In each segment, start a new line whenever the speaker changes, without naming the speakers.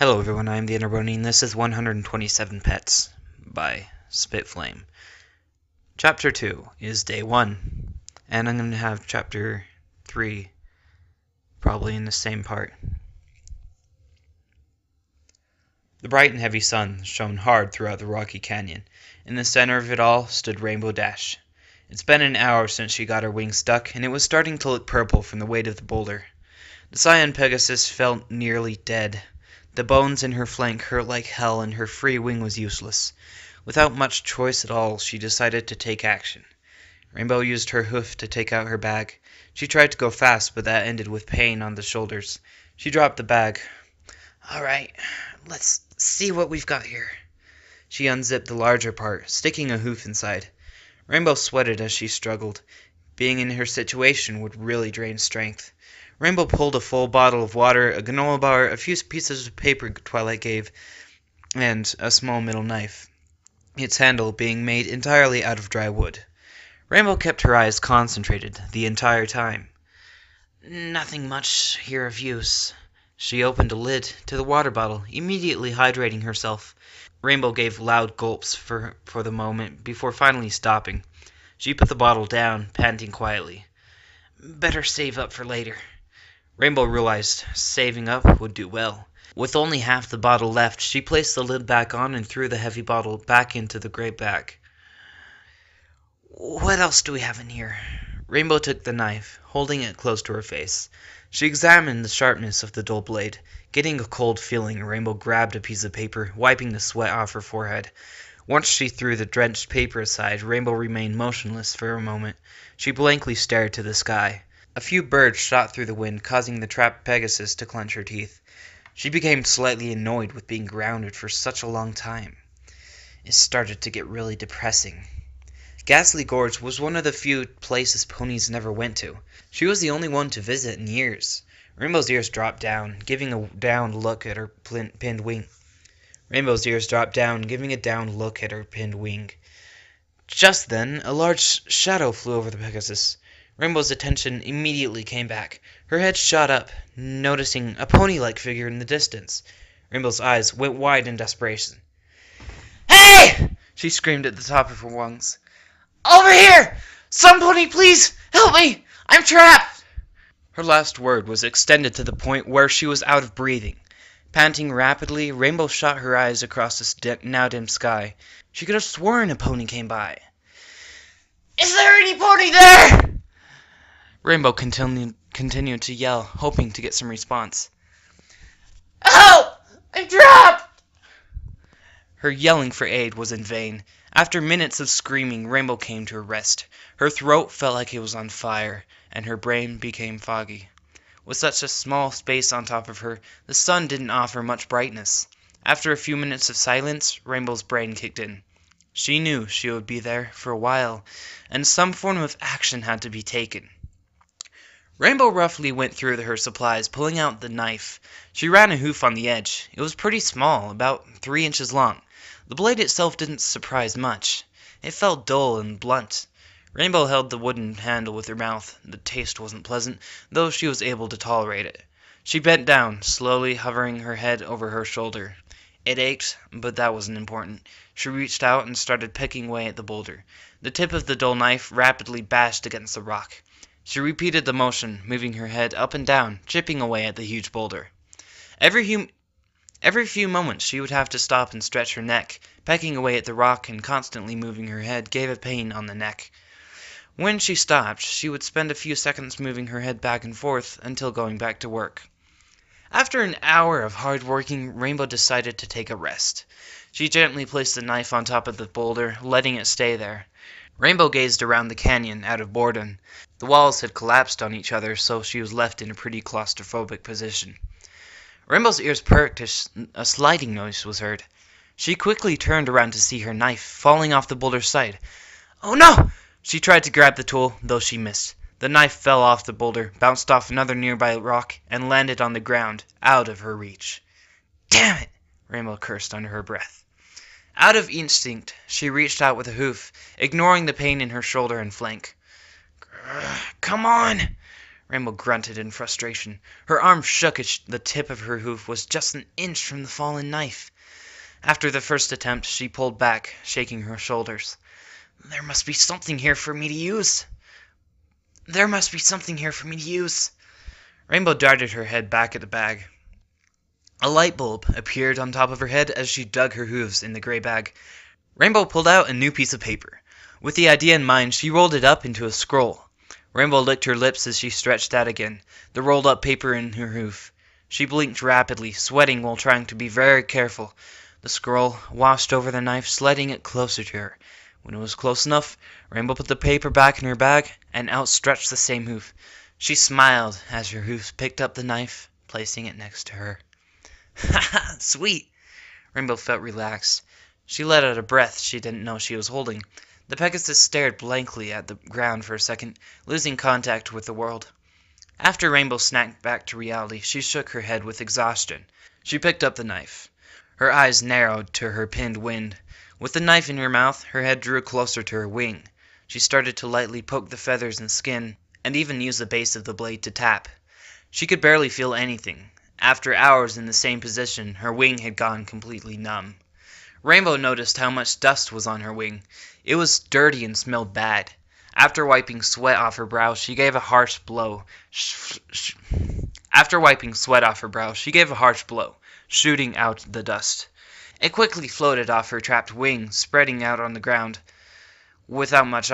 Hello everyone, I am the Innerbrony, and this is 127 Pets by SpitFlame. Chapter 2 is Day 1, and I'm going to have Chapter 3 probably in the same part. The bright and heavy sun shone hard throughout the rocky canyon. In the center of it all stood Rainbow Dash. It's been an hour since she got her wings stuck, and it was starting to look purple from the weight of the boulder. The Cyan Pegasus felt nearly dead. The bones in her flank hurt like hell, and her free wing was useless. Without much choice at all, she decided to take action. Rainbow used her hoof to take out her bag. She tried to go fast, but that ended with pain on the shoulders. She dropped the bag. "Alright, let's see what we've got here." She unzipped the larger part, sticking a hoof inside. Rainbow sweated as she struggled. Being in her situation would really drain strength. Rainbow pulled a full bottle of water, a granola bar, a few pieces of paper Twilight gave, and a small metal knife, its handle being made entirely out of dry wood. Rainbow kept her eyes concentrated the entire time. Nothing much here of use. She opened a lid to the water bottle, immediately hydrating herself. Rainbow gave loud gulps for the moment before finally stopping. She put the bottle down, panting quietly. Better save up for later. Rainbow realized saving up would do well. With only half the bottle left, she placed the lid back on and threw the heavy bottle back into the gray bag. What else do we have in here? Rainbow took the knife, holding it close to her face. She examined the sharpness of the dull blade. Getting a cold feeling, Rainbow grabbed a piece of paper, wiping the sweat off her forehead. Once she threw the drenched paper aside, Rainbow remained motionless for a moment. She blankly stared to the sky. A few birds shot through the wind, causing the trapped Pegasus to clench her teeth. She became slightly annoyed with being grounded for such a long time. It started to get really depressing. Ghastly Gorge was one of the few places ponies never went to. She was the only one to visit in years. Rainbow's ears dropped down, giving a downed look at her pinned wing. Just then, a large shadow flew over the Pegasus. Rainbow's attention immediately came back. Her head shot up, noticing a pony-like figure in the distance. Rainbow's eyes went wide in desperation. "Hey!" she screamed at the top of her lungs. "Over here! Somebody please help me! I'm trapped!" Her last word was extended to the point where she was out of breathing. Panting rapidly, Rainbow shot her eyes across the now dim sky. She could have sworn a pony came by. "Is there any pony there?" Rainbow continued to yell, hoping to get some response. "Help! I'm trapped!" Her yelling for aid was in vain. After minutes of screaming, Rainbow came to a rest. Her throat felt like it was on fire, and her brain became foggy. With such a small space on top of her, the sun didn't offer much brightness. After a few minutes of silence, Rainbow's brain kicked in. She knew she would be there for a while, and some form of action had to be taken. Rainbow roughly went through her supplies, pulling out the knife. She ran a hoof on the edge. It was pretty small, about 3 inches long. The blade itself didn't surprise much. It felt dull and blunt. Rainbow held the wooden handle with her mouth. The taste wasn't pleasant, though she was able to tolerate it. She bent down, slowly hovering her head over her shoulder. It ached, but that wasn't important. She reached out and started picking away at the boulder. The tip of the dull knife rapidly bashed against the rock. She repeated the motion, moving her head up and down, chipping away at the huge boulder. Every few moments she would have to stop and stretch her neck. Pecking away at the rock and constantly moving her head gave a pain on the neck. When she stopped, she would spend a few seconds moving her head back and forth until going back to work. After an hour of hard working, Rainbow decided to take a rest. She gently placed the knife on top of the boulder, letting it stay there. Rainbow gazed around the canyon out of boredom. The walls had collapsed on each other, so she was left in a pretty claustrophobic position. Rainbow's ears perked as a sliding noise was heard. She quickly turned around to see her knife falling off the boulder's side. "Oh no!" She tried to grab the tool, though she missed. The knife fell off the boulder, bounced off another nearby rock, and landed on the ground, out of her reach. "Damn it!" Rainbow cursed under her breath. Out of instinct, she reached out with a hoof, ignoring the pain in her shoulder and flank. "Come on!" Rainbow grunted in frustration. Her arm shook as the tip of her hoof was just an inch from the fallen knife. After the first attempt, she pulled back, shaking her shoulders. There must be something here for me to use. Rainbow darted her head back at the bag. A light bulb appeared on top of her head as she dug her hooves in the gray bag. Rainbow pulled out a new piece of paper. With the idea in mind, she rolled it up into a scroll. Rainbow licked her lips as she stretched out again, the rolled up paper in her hoof. She blinked rapidly, sweating while trying to be very careful. The scroll washed over the knife, sliding it closer to her. When it was close enough, Rainbow put the paper back in her bag and outstretched the same hoof. She smiled as her hoof picked up the knife, placing it next to her. Ha ha! Sweet! Rainbow felt relaxed. She let out a breath she didn't know she was holding. The Pegasus stared blankly at the ground for a second, losing contact with the world. After Rainbow snapped back to reality, she shook her head with exhaustion. She picked up the knife. Her eyes narrowed to her pinned wind. With the knife in her mouth, her head drew closer to her wing. She started to lightly poke the feathers and skin, and even use the base of the blade to tap. She could barely feel anything. After hours in the same position, her wing had gone completely numb. Rainbow noticed how much dust was on her wing. It was dirty and smelled bad. After wiping sweat off her brow, she gave a harsh blow. Shooting out the dust. It quickly floated off her trapped wing, spreading out on the ground. Without many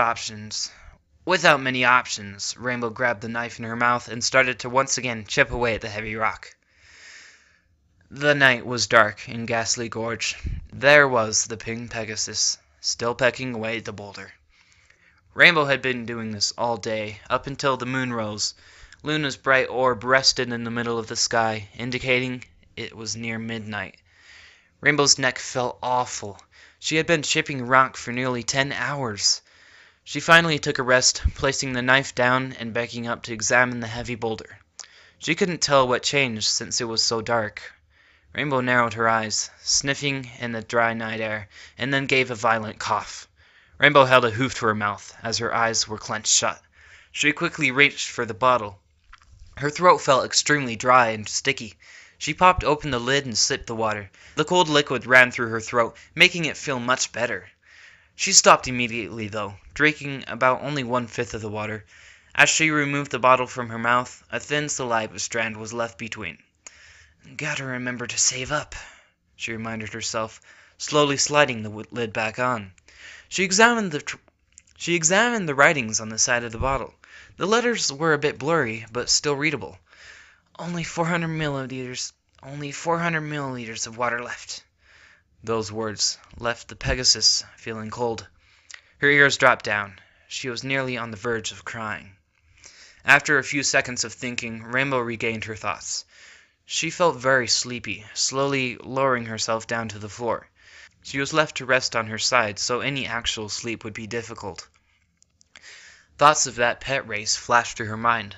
options, Rainbow grabbed the knife in her mouth and started to once again chip away at the heavy rock. The night was dark in Ghastly Gorge. There was the pink Pegasus, still pecking away at the boulder. Rainbow had been doing this all day, up until the moon rose. Luna's bright orb rested in the middle of the sky, indicating it was near midnight. Rainbow's neck felt awful. She had been chipping rock for nearly 10 hours. She finally took a rest, placing the knife down and backing up to examine the heavy boulder. She couldn't tell what changed since it was so dark. Rainbow narrowed her eyes, sniffing in the dry night air, and then gave a violent cough. Rainbow held a hoof to her mouth as her eyes were clenched shut. She quickly reached for the bottle. Her throat felt extremely dry and sticky. She popped open the lid and sipped the water. The cold liquid ran through her throat, making it feel much better. She stopped immediately, though, drinking about only 1/5 of the water. As she removed the bottle from her mouth, a thin saliva strand was left between. Gotta remember to save up, she reminded herself, slowly sliding the lid back on. She examined the writings on the side of the bottle. The letters were a bit blurry, but still readable. Only 400 milliliters of water left. Those words left the Pegasus feeling cold. Her ears dropped down. She was nearly on the verge of crying. After a few seconds of thinking, Rainbow regained her thoughts. She felt very sleepy, slowly lowering herself down to the floor. She was left to rest on her side, so any actual sleep would be difficult. Thoughts of that pet race flashed through her mind.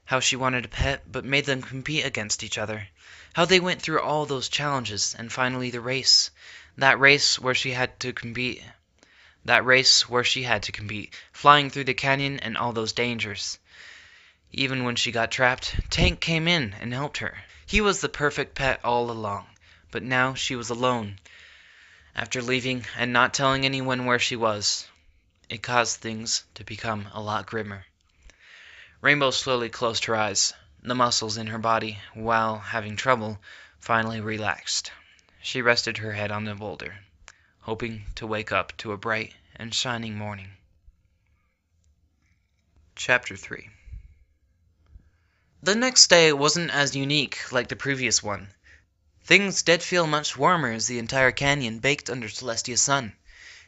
How she wanted a pet, but made them compete against each other. How they went through all those challenges, and finally the race. That race where she had to compete, flying through the canyon and all those dangers. Even when she got trapped, Tank came in and helped her. He was the perfect pet all along, but now she was alone. After leaving and not telling anyone where she was, it caused things to become a lot grimmer. Rainbow slowly closed her eyes. The muscles in her body, while having trouble, finally relaxed. She rested her head on the boulder, hoping to wake up to a bright and shining morning. Chapter 3. The next day wasn't as unique like the previous one. Things did feel much warmer as the entire canyon baked under Celestia's sun.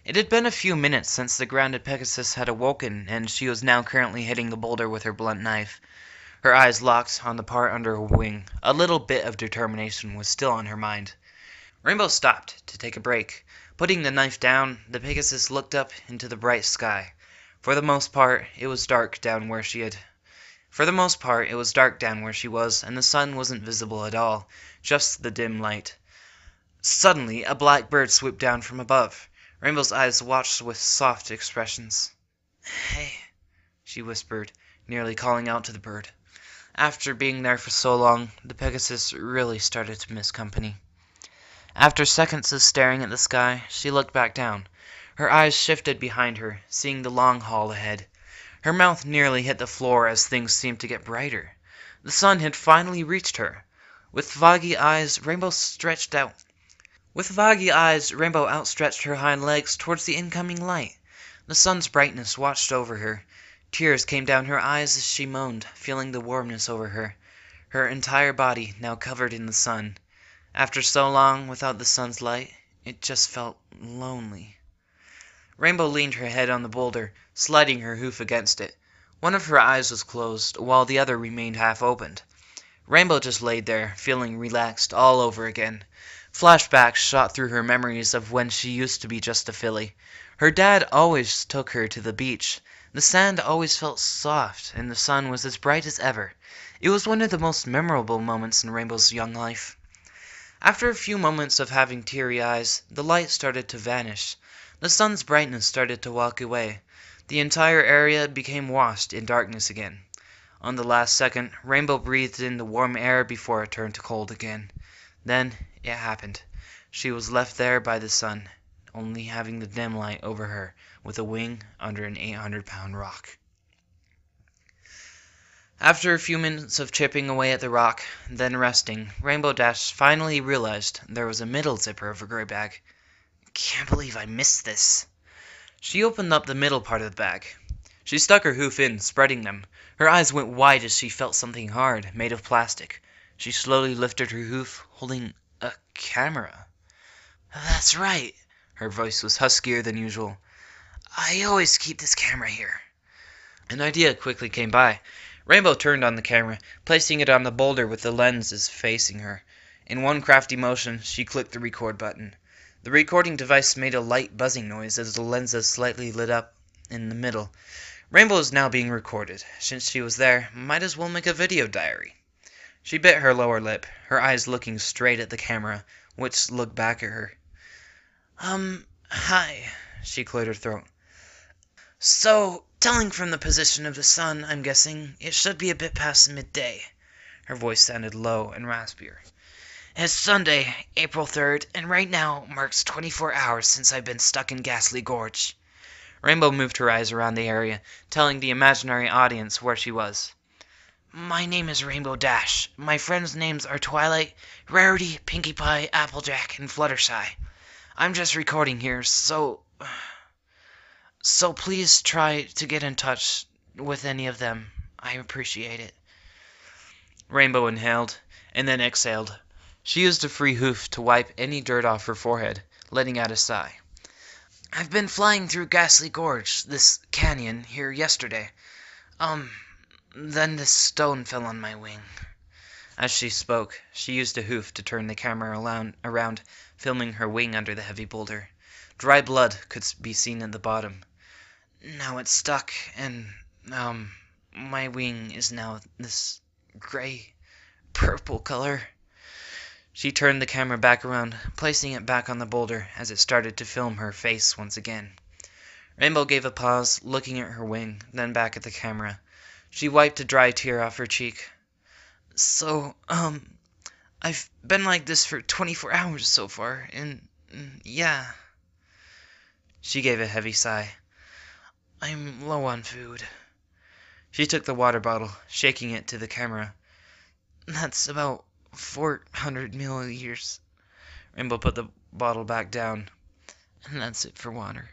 It had been a few minutes since the grounded Pegasus had awoken, and she was now currently hitting the boulder with her blunt knife. Her eyes locked on the part under her wing. A little bit of determination was still on her mind. Rainbow stopped to take a break. Putting the knife down, the Pegasus looked up into the bright sky. For the most part, it was dark down where she was, and the sun wasn't visible at all, just the dim light. Suddenly, a black bird swooped down from above. Rainbow's eyes watched with soft expressions. "Hey," she whispered, nearly calling out to the bird. After being there for so long, the Pegasus really started to miss company. After seconds of staring at the sky, she looked back down. Her eyes shifted behind her, seeing the long hall ahead. Her mouth nearly hit the floor as things seemed to get brighter. The sun had finally reached her. With foggy eyes, Rainbow outstretched her hind legs towards the incoming light. The sun's brightness watched over her. Tears came down her eyes as she moaned, feeling the warmness over her. Her entire body now covered in the sun. After so long without the sun's light, it just felt lonely. Rainbow leaned her head on the boulder, sliding her hoof against it. One of her eyes was closed, while the other remained half opened. Rainbow just laid there, feeling relaxed all over again. Flashbacks shot through her memories of when she used to be just a filly. Her dad always took her to the beach. The sand always felt soft, and the sun was as bright as ever. It was one of the most memorable moments in Rainbow's young life. After a few moments of having teary eyes, the light started to vanish. The sun's brightness started to walk away. The entire area became washed in darkness again. On the last second, Rainbow breathed in the warm air before it turned to cold again. Then it happened. She was left there by the sun, only having the dim light over her, with a wing under an 800-pound rock. After a few minutes of chipping away at the rock, then resting, Rainbow Dash finally realized there was a middle zipper of her gray bag. Can't believe I missed this. She opened up the middle part of the bag. She stuck her hoof in, spreading them. Her eyes went wide as she felt something hard, made of plastic. She slowly lifted her hoof, holding a camera. That's right. Her voice was huskier than usual. I always keep this camera here. An idea quickly came by. Rainbow turned on the camera, placing it on the boulder with the lenses facing her. In one crafty motion, she clicked the record button. The recording device made a light buzzing noise as the lenses slightly lit up in the middle. Rainbow is now being recorded. Since she was there, might as well make a video diary. She bit her lower lip, her eyes looking straight at the camera, which looked back at her. Hi, she cleared her throat. So, telling from the position of the sun, I'm guessing, it should be a bit past midday. Her voice sounded low and raspier. It's Sunday, April 3rd, and right now marks 24 hours since I've been stuck in Ghastly Gorge. Rainbow moved her eyes around the area, telling the imaginary audience where she was. My name is Rainbow Dash. My friends' names are Twilight, Rarity, Pinkie Pie, Applejack, and Fluttershy. I'm just recording here, so please try to get in touch with any of them. I appreciate it. Rainbow inhaled, and then exhaled. She used a free hoof to wipe any dirt off her forehead, letting out a sigh. I've been flying through Ghastly Gorge, this canyon, here yesterday. Then this stone fell on my wing. As she spoke, she used a hoof to turn the camera around, filming her wing under the heavy boulder. Dry blood could be seen at the bottom. Now it's stuck, and, my wing is now this gray-purple color. She turned the camera back around, placing it back on the boulder as it started to film her face once again. Rainbow gave a pause, looking at her wing, then back at the camera. She wiped a dry tear off her cheek. So, I've been like this for 24 hours so far, and, yeah. She gave a heavy sigh. I'm low on food. She took the water bottle, shaking it to the camera. That's about 400 milliliters. Rainbow put the bottle back down. And that's it for water.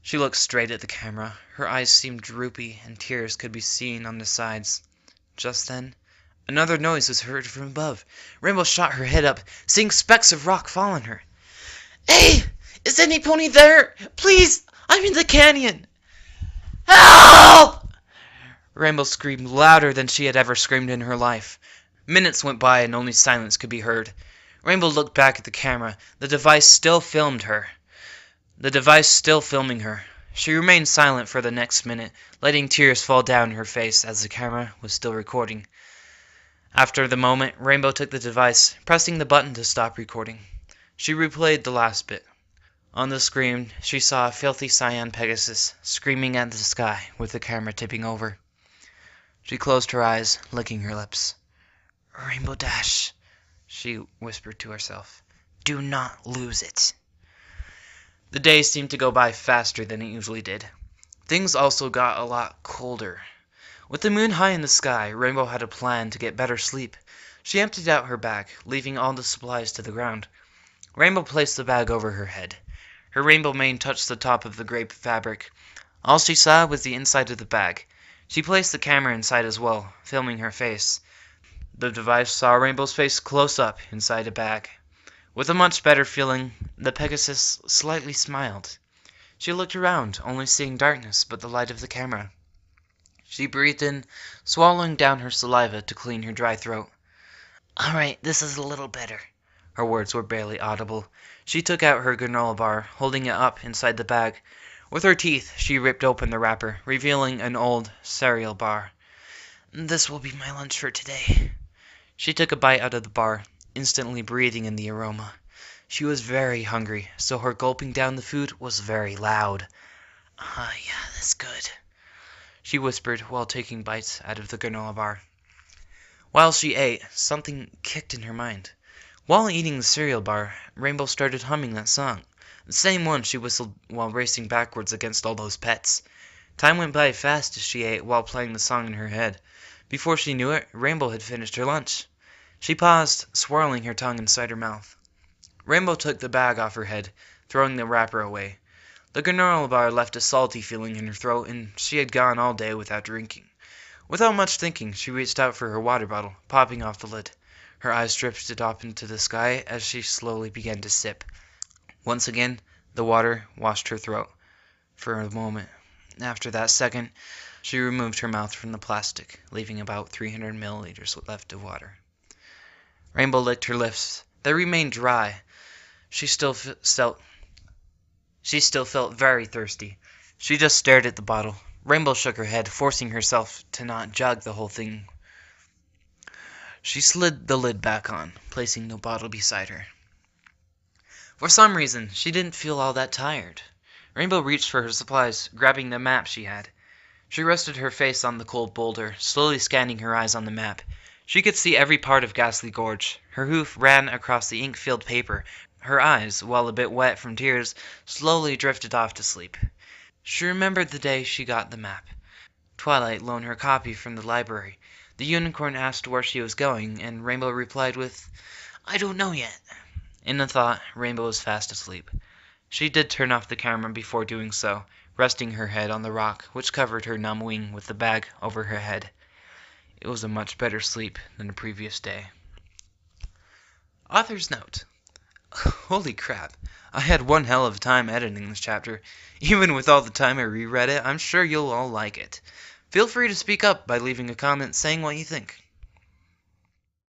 She looked straight at the camera. Her eyes seemed droopy, and tears could be seen on the sides. Just then, another noise was heard from above. Rainbow shot her head up, seeing specks of rock fall on her. Hey! Is any pony there? Please! I'm in the canyon! Help! Rainbow screamed louder than she had ever screamed in her life. Minutes went by and only silence could be heard. Rainbow looked back at the camera. The device still filming her. She remained silent for the next minute, letting tears fall down her face as the camera was still recording. After the moment, Rainbow took the device, pressing the button to stop recording. She replayed the last bit. On the screen, she saw a filthy cyan Pegasus screaming at the sky with the camera tipping over. She closed her eyes, licking her lips. "Rainbow Dash," she whispered to herself. "Do not lose it." The day seemed to go by faster than it usually did. Things also got a lot colder. With the moon high in the sky, Rainbow had a plan to get better sleep. She emptied out her bag, leaving all the supplies to the ground. Rainbow placed the bag over her head. Her rainbow mane touched the top of the gray fabric. All she saw was the inside of the bag. She placed the camera inside as well, filming her face. The device saw Rainbow's face close up inside a bag. With a much better feeling, the Pegasus slightly smiled. She looked around, only seeing darkness but the light of the camera. She breathed in, swallowing down her saliva to clean her dry throat. "All right, this is a little better." Her words were barely audible. She took out her granola bar, holding it up inside the bag. With her teeth, she ripped open the wrapper, revealing an old cereal bar. "This will be my lunch for today." She took a bite out of the bar, instantly breathing in the aroma. She was very hungry, so her gulping down the food was very loud. Yeah, that's good," she whispered while taking bites out of the granola bar. While she ate, something kicked in her mind. While eating the cereal bar, Rainbow started humming that song, the same one she whistled while racing backwards against all those pets. Time went by fast as she ate while playing the song in her head. Before she knew it, Rainbow had finished her lunch. She paused, swirling her tongue inside her mouth. Rainbow took the bag off her head, throwing the wrapper away. The granola bar left a salty feeling in her throat, and she had gone all day without drinking. Without much thinking, she reached out for her water bottle, popping off the lid. Her eyes drifted up into the sky as she slowly began to sip. Once again, the water washed her throat. For a moment, after that second, she removed her mouth from the plastic, leaving about 300 milliliters left of water. Rainbow licked her lips. They remained dry. She still felt very thirsty. She just stared at the bottle. Rainbow shook her head, forcing herself to not jug the whole thing. She slid the lid back on, placing the bottle beside her. For some reason, she didn't feel all that tired. Rainbow reached for her supplies, grabbing the map she had. She rested her face on the cold boulder, slowly scanning her eyes on the map. She could see every part of Ghastly Gorge. Her hoof ran across the ink-filled paper. Her eyes, while a bit wet from tears, slowly drifted off to sleep. She remembered the day she got the map. Twilight loaned her copy from the library. The unicorn asked where she was going, and Rainbow replied with, "I don't know yet." In a thought, Rainbow was fast asleep. She did turn off the camera before doing so, resting her head on the rock, which covered her numb wing with the bag over her head. It was a much better sleep than the previous day. Author's note. Holy crap, I had one hell of a time editing this chapter. Even with all the time I reread it, I'm sure you'll all like it. Feel free to speak up by leaving a comment saying what you think.